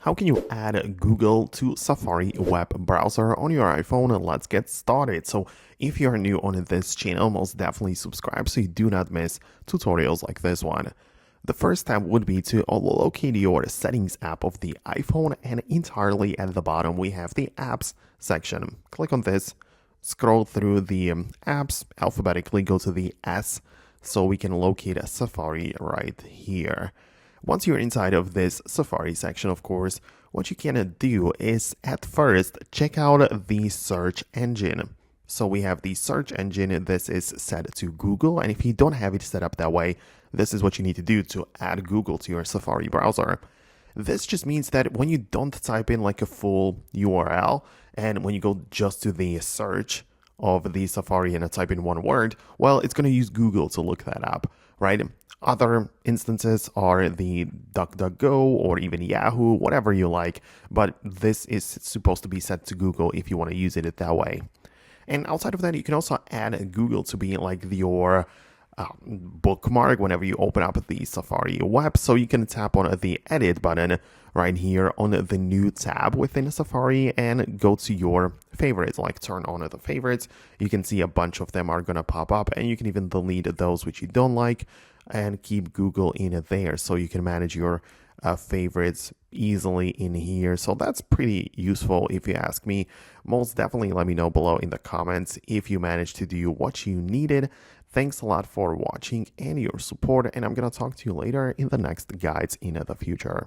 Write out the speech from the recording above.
How can you add Google to Safari web browser on your iPhone? Let's get started. So if you're new on this channel, most definitely subscribe so you do not miss tutorials like this one. The first step would be to locate your settings app of the iPhone, and entirely at the bottom we have the apps section. Click on this, scroll through the apps, alphabetically go to the S so we can locate a Safari right here. Once you're inside of this Safari section, of course, what you can do is at first check out the search engine. So we have the search engine. This is set to Google, and if you don't have it set up that way, this is what you need to do to add Google to your Safari browser. This just means that when you don't type in like a full URL, and when you go just to the search of the Safari and type in one word, well, it's going to use Google to look that up, right? Other instances are the DuckDuckGo or even Yahoo, whatever you like, but this is supposed to be set to Google if you want to use it that way. And outside of that, you can also add Google to be like your bookmark whenever you open up the Safari web. So you can tap on the edit button right here on the new tab within Safari and go to your favorites, like turn on the favorites. You can see a bunch of them are going to pop up, and you can even delete those which you don't like and keep Google in there so you can manage your favorites easily in here. So that's pretty useful if you ask me. Most definitely let me know below in the comments if you managed to do what you needed. Thanks a lot for watching and your support, and I'm gonna talk to you later in the next guides in the future.